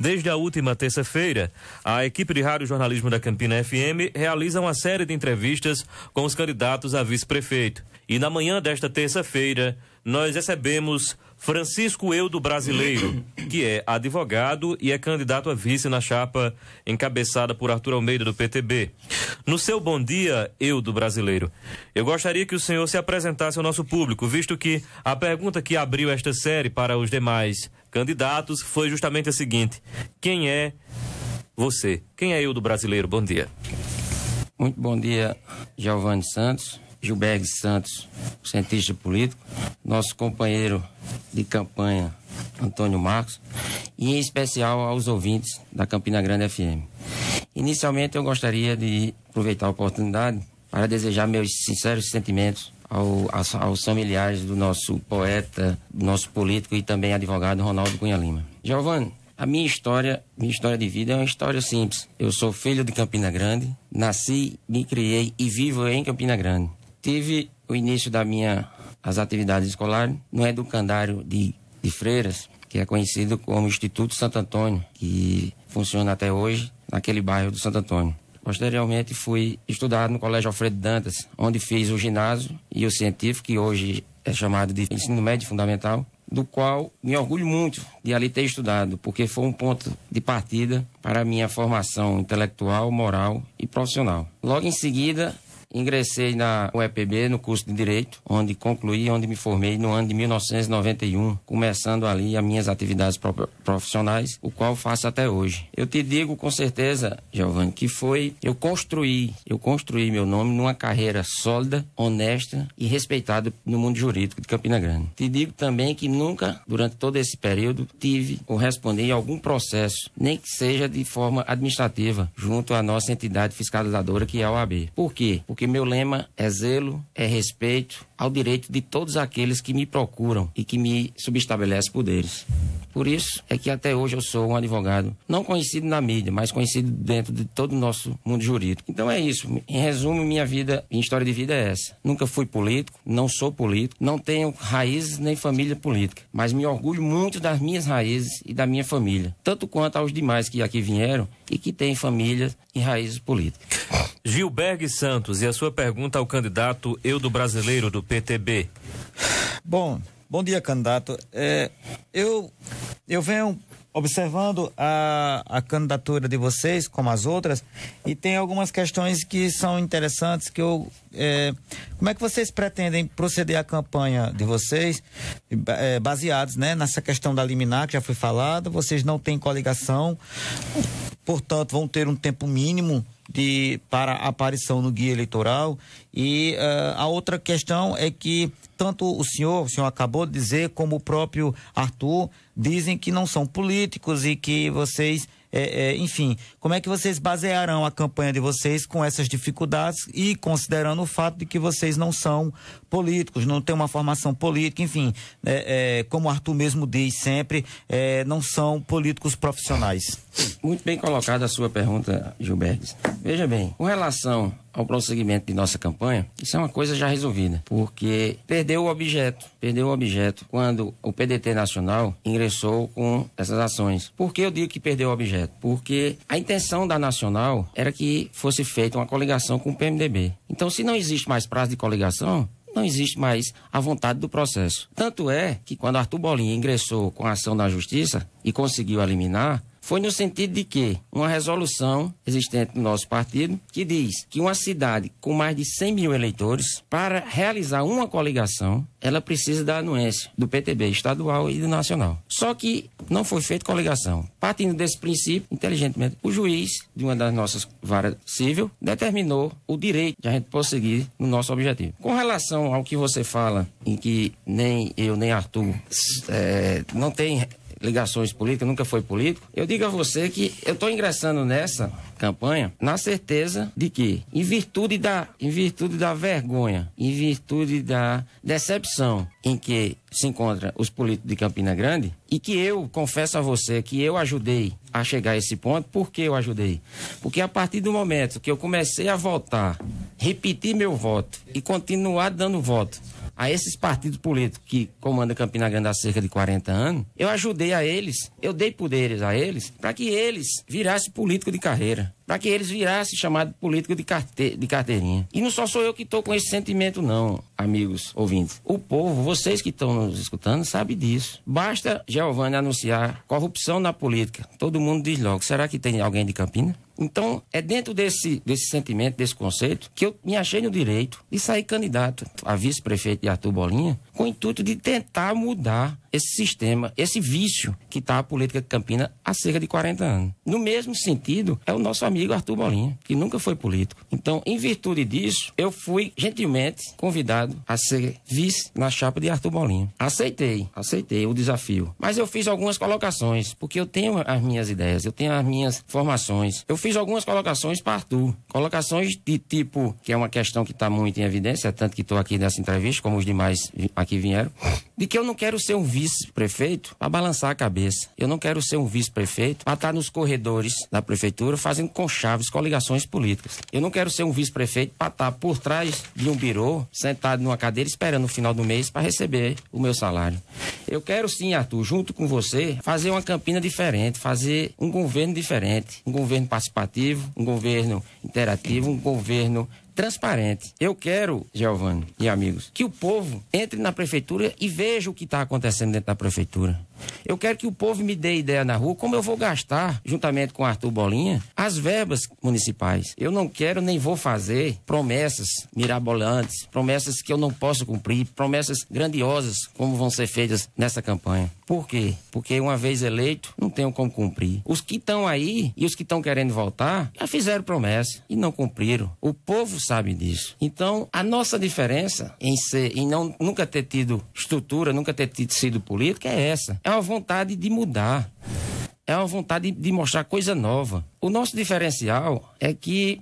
Desde a última terça-feira, a equipe de rádio jornalismo da Campina FM realiza uma série de entrevistas com os candidatos a vice-prefeito. E na manhã desta terça-feira, nós recebemos Francisco Eudo Brasileiro, que é advogado e é candidato a vice na chapa encabeçada por Arthur Almeida, do PTB. No seu bom dia, Eudo Brasileiro, eu gostaria que o senhor se apresentasse ao nosso público, visto que a pergunta que abriu esta série para os demais candidatos foi justamente a seguinte: quem é você? Quem é Eudo Brasileiro? Bom dia. Muito bom dia, Giovanni Santos, Gilberg Santos, cientista político, nosso companheiro de campanha, Antônio Marcos, e em especial aos ouvintes da Campina Grande FM. Inicialmente, eu gostaria de aproveitar a oportunidade para desejar meus sinceros sentimentos aos familiares do nosso poeta, do nosso político e também advogado Ronaldo Cunha Lima. Giovanni, a minha história de vida é uma história simples. Eu sou filho de Campina Grande, nasci, me criei e vivo em Campina Grande. Tive o início as atividades escolares no educandário de Freiras, que é conhecido como Instituto Santo Antônio, que funciona até hoje naquele bairro do Santo Antônio. Posteriormente fui estudar no Colégio Alfredo Dantas, onde fiz o ginásio e o científico, que hoje é chamado de ensino médio fundamental, do qual me orgulho muito de ali ter estudado, porque foi um ponto de partida para a minha formação intelectual, moral e profissional. Logo em seguida, ingressei na UEPB, no curso de Direito, onde me formei no ano de 1991, começando ali as minhas atividades profissionais, o qual faço até hoje. Eu te digo com certeza, Giovanni, que eu construí meu nome numa carreira sólida, honesta e respeitada no mundo jurídico de Campina Grande. Te digo também que nunca, durante todo esse período, tive ou respondi a algum processo, nem que seja de forma administrativa, junto à nossa entidade fiscalizadora, que é a OAB. Por quê? Porque meu lema é zelo, é respeito ao direito de todos aqueles que me procuram e que me subestabelecem poderes. Por isso é que até hoje eu sou um advogado não conhecido na mídia, mas conhecido dentro de todo o nosso mundo jurídico. Então é isso. Em resumo, minha história de vida é essa. Nunca fui político, não sou político, não tenho raízes nem família política, mas me orgulho muito das minhas raízes e da minha família, tanto quanto aos demais que aqui vieram e que têm famílias e raízes políticas. Gilberg Santos, e a sua pergunta ao candidato Eudo Brasileiro, do PTB. Bom dia, candidato. Eu venho observando a candidatura de vocês, como as outras, e tem algumas questões que são interessantes que como é que vocês pretendem proceder à campanha de vocês, baseados, né, nessa questão da liminar que já foi falada? Vocês não têm coligação, portanto vão ter um tempo mínimo para a aparição no guia eleitoral. E a outra questão é que tanto o senhor acabou de dizer, como o próprio Arthur, dizem que não são políticos e que vocês, enfim, como é que vocês basearão a campanha de vocês com essas dificuldades e considerando o fato de que vocês não são políticos, não têm uma formação política, enfim, como o Arthur mesmo diz sempre, não são políticos profissionais? Muito bem colocada a sua pergunta, Gilberto. Veja bem, com relação ao prosseguimento de nossa campanha, isso é uma coisa já resolvida, porque perdeu o objeto quando o PDT Nacional ingressou com essas ações. Por que eu digo que perdeu o objeto? Porque a intenção da Nacional era que fosse feita uma coligação com o PMDB. Então, se não existe mais prazo de coligação, não existe mais a vontade do processo. Tanto é que quando Arthur Bolinha ingressou com a ação da Justiça e conseguiu eliminar, foi no sentido de que uma resolução existente no nosso partido que diz que uma cidade com mais de 100 mil eleitores, para realizar uma coligação, ela precisa da anuência do PTB estadual e do nacional. Só que não foi feita coligação. Partindo desse princípio, inteligentemente, o juiz de uma das nossas varas civil determinou o direito de a gente prosseguir no nosso objetivo. Com relação ao que você fala, em que nem eu nem Arthur não tem ligações políticas, nunca foi político, eu digo a você que eu estou ingressando nessa campanha na certeza de que, em virtude da vergonha, em virtude da decepção em que se encontra os políticos de Campina Grande, e que eu confesso a você que eu ajudei a chegar a esse ponto. Por que eu ajudei? Porque a partir do momento que eu comecei a votar, repetir meu voto e continuar dando voto a esses partidos políticos que comandam Campina Grande há cerca de 40 anos, eu ajudei a eles, eu dei poderes a eles, para que eles virassem político de carreira, para que eles virassem chamado político de carteirinha. E não só sou eu que estou com esse sentimento não, amigos ouvintes. O povo, vocês que estão nos escutando, sabem disso. Basta Giovanni anunciar corrupção na política. Todo mundo diz logo, será que tem alguém de Campina? Então, é dentro desse sentimento, desse conceito, que eu me achei no direito de sair candidato a vice-prefeito de Arthur Bolinha, com o intuito de tentar mudar esse sistema, esse vício que está a política de Campina há cerca de 40 anos. No mesmo sentido, é o nosso amigo Arthur Bolinha, que nunca foi político. Então, em virtude disso, eu fui gentilmente convidado a ser vice na chapa de Arthur Bolinha. Aceitei o desafio. Mas eu fiz algumas colocações, porque eu tenho as minhas ideias, eu tenho as minhas formações. Eu fiz algumas colocações para Arthur. Colocações de tipo, que é uma questão que está muito em evidência, tanto que estou aqui nessa entrevista, como os demais aqui vieram, de que eu não quero ser um vice-prefeito para balançar a cabeça. Eu não quero ser um vice-prefeito para estar nos corredores da prefeitura fazendo conchaves, coligações políticas. Eu não quero ser um vice-prefeito para estar por trás de um birô, sentado numa cadeira, esperando o final do mês para receber o meu salário. Eu quero sim, Arthur, junto com você, fazer uma Campina diferente, fazer um governo diferente, um governo participativo, um governo interativo, um governo transparente. Eu quero, Giovanni e amigos, que o povo entre na prefeitura e veja o que está acontecendo dentro da prefeitura. Eu quero que o povo me dê ideia na rua como eu vou gastar, juntamente com Arthur Bolinha, as verbas municipais. Eu não quero nem vou fazer promessas mirabolantes, promessas que eu não posso cumprir, promessas grandiosas como vão ser feitas nessa campanha. Por quê? Porque uma vez eleito, não tenho como cumprir. Os que estão aí e os que estão querendo voltar, já fizeram promessa e não cumpriram. O povo sabe disso. Então, a nossa diferença em nunca ter tido estrutura, nunca ter sido política é essa. É uma vontade de mudar. É uma vontade de mostrar coisa nova. O nosso diferencial é que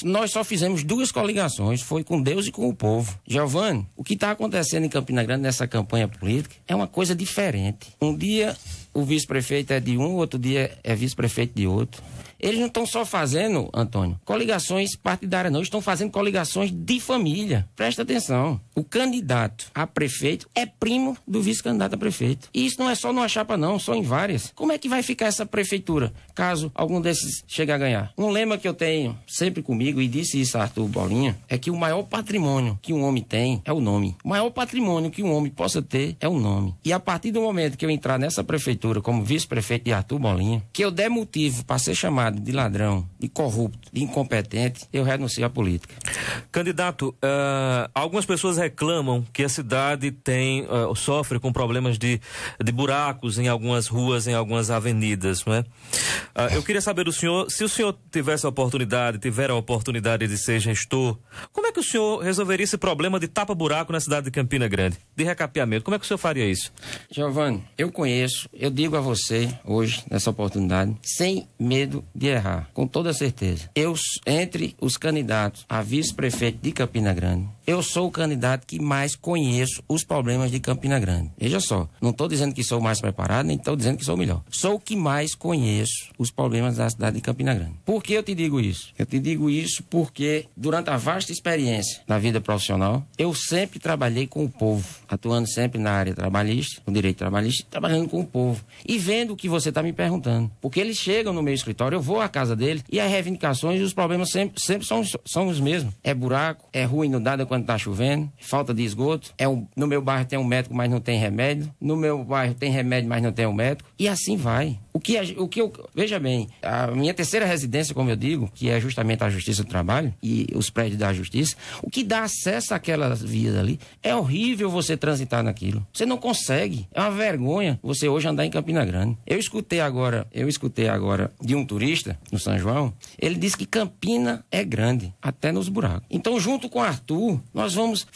nós só fizemos 2 coligações, foi com Deus e com o povo. Giovanni, o que está acontecendo em Campina Grande nessa campanha política é uma coisa diferente. Um dia o vice-prefeito é de um, outro dia é vice-prefeito de outro. Eles não estão só fazendo, Antônio, coligações partidárias, não. Eles estão fazendo coligações de família. Presta atenção. O candidato a prefeito é primo do vice-candidato a prefeito. E isso não é só numa chapa, não. São em várias. Como é que vai ficar essa prefeitura, caso algum desses chegue a ganhar? Um lema que eu tenho sempre comigo, e disse isso a Arthur Bolinha, é que o maior patrimônio que um homem tem é o nome. O maior patrimônio que um homem possa ter é o nome. E a partir do momento que eu entrar nessa prefeitura como vice-prefeito de Arthur Bolinha, que eu der motivo para ser chamado de ladrão, de corrupto, de incompetente, eu renuncio à política. Candidato, algumas pessoas reclamam que a cidade sofre com problemas de buracos em algumas ruas, em algumas avenidas, não é? Eu queria saber do senhor, se o senhor tiver a oportunidade de ser gestor, como é que o senhor resolveria esse problema de tapa-buraco na cidade de Campina Grande, de recapeamento? Como é que o senhor faria isso? Giovanni, eu digo a você hoje, nessa oportunidade, sem medo de errar, com toda certeza. Entre os candidatos a vice-prefeito de Campina Grande, eu sou o candidato que mais conheço os problemas de Campina Grande. Veja só, não estou dizendo que sou o mais preparado, nem estou dizendo que sou o melhor. Sou o que mais conheço os problemas da cidade de Campina Grande. Por que eu te digo isso? Eu te digo isso porque, durante a vasta experiência da vida profissional, eu sempre trabalhei com o povo, atuando sempre na área trabalhista, no direito trabalhista, trabalhando com o povo e vendo o que você está me perguntando. Porque eles chegam no meu escritório, eu vou à casa deles e as reivindicações e os problemas sempre são os mesmos. É buraco, é rua inundada quando está chovendo, falta de esgoto, no meu bairro tem um médico, mas não tem remédio, no meu bairro tem remédio, mas não tem um médico, e assim vai. Veja bem, a minha terceira residência, como eu digo, que é justamente a Justiça do Trabalho e os prédios da Justiça, o que dá acesso àquelas vias ali, é horrível você transitar naquilo. Você não consegue. É uma vergonha você hoje andar em Campina Grande. Eu escutei agora de um turista no São João, ele disse que Campina é grande, até nos buracos. Então, junto com o Arthur, nós vamos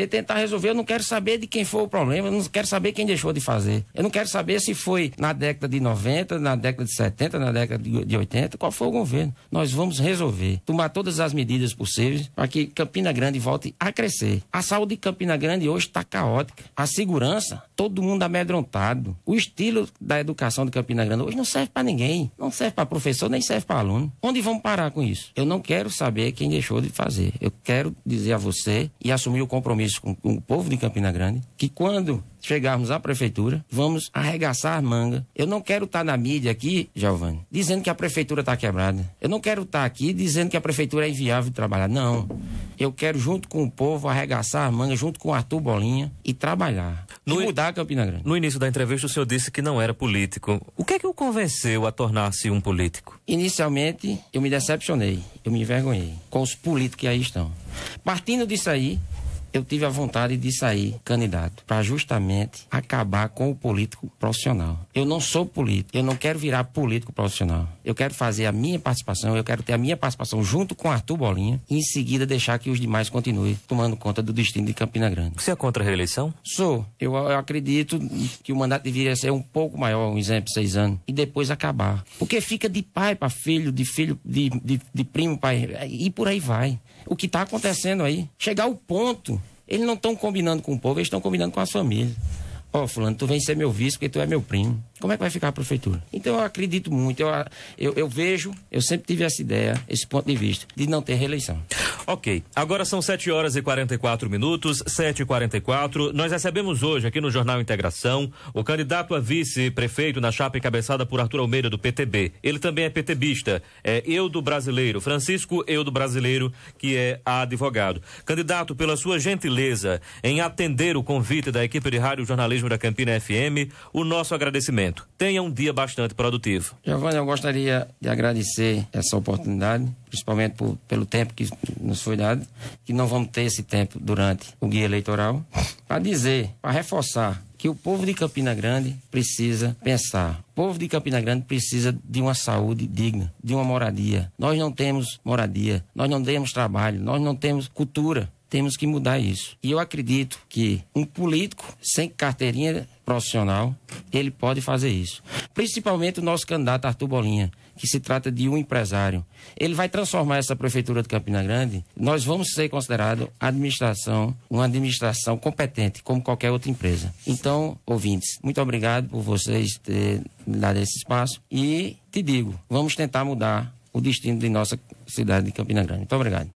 tentar resolver. Eu não quero saber de quem foi o problema, eu não quero saber quem deixou de fazer. Eu não quero saber se foi na década de 90, na década de 70, na década de 80, qual foi o governo. Nós vamos resolver, tomar todas as medidas possíveis para que Campina Grande volte a crescer. A saúde de Campina Grande hoje está caótica. A segurança, todo mundo amedrontado. O estilo da educação de Campina Grande hoje não serve para ninguém. Não serve para professor, nem serve para aluno. Onde vamos parar com isso? Eu não quero saber quem deixou de fazer. Eu quero dizer a você e assumir o compromisso com o povo de Campina Grande, que quando chegarmos à prefeitura, vamos arregaçar a manga. Eu não quero estar na mídia aqui, Giovanni, dizendo que a prefeitura está quebrada. Eu não quero estar aqui dizendo que a prefeitura é inviável de trabalhar. Não. Eu quero, junto com o povo, arregaçar a manga, junto com o Arthur Bolinha, e trabalhar. E mudar a Campina Grande. No início da entrevista, o senhor disse que não era político. O que é que o convenceu a tornar-se um político? Inicialmente, eu me decepcionei, eu me envergonhei com os políticos que aí estão. Partindo disso aí, eu tive a vontade de sair candidato para justamente acabar com o político profissional. Eu não sou político, eu não quero virar político profissional. Eu quero fazer a minha participação, eu quero ter a minha participação junto com Arthur Bolinha e em seguida deixar que os demais continuem tomando conta do destino de Campina Grande. Você é contra a reeleição? Sou. Eu acredito que o mandato deveria ser um pouco maior, um exemplo, 6 anos, e depois acabar. Porque fica de pai para filho, de primo para... e por aí vai. O que está acontecendo aí, chegar ao ponto, eles não estão combinando com o povo, eles estão combinando com as famílias. Ó, fulano, tu vem ser meu vice porque tu é meu primo. Como é que vai ficar a prefeitura? Então eu acredito muito, eu vejo, eu sempre tive essa ideia, esse ponto de vista, de não ter reeleição. Ok, agora são 7h44, 7h44. Nós recebemos hoje aqui no Jornal Integração o candidato a vice-prefeito na chapa encabeçada por Arthur Almeida do PTB. Ele também é PTBista, é Eudo Brasileiro, Francisco Eudo Brasileiro, que é advogado. Candidato, pela sua gentileza em atender o convite da equipe de rádio jornalismo da Campina FM, o nosso agradecimento. Tenha um dia bastante produtivo. Giovanni, eu gostaria de agradecer essa oportunidade, principalmente pelo tempo que nos foi dado, que não vamos ter esse tempo durante o guia eleitoral, para dizer, para reforçar que o povo de Campina Grande precisa pensar. O povo de Campina Grande precisa de uma saúde digna, de uma moradia. Nós não temos moradia, nós não temos trabalho, nós não temos cultura. Temos que mudar isso. E eu acredito que um político sem carteirinha profissional, ele pode fazer isso. Principalmente o nosso candidato Arthur Bolinha, que se trata de um empresário. Ele vai transformar essa prefeitura de Campina Grande. Nós vamos ser considerados uma administração competente, como qualquer outra empresa. Então, ouvintes, muito obrigado por vocês terem dado esse espaço. E te digo, vamos tentar mudar o destino de nossa cidade de Campina Grande. Muito obrigado.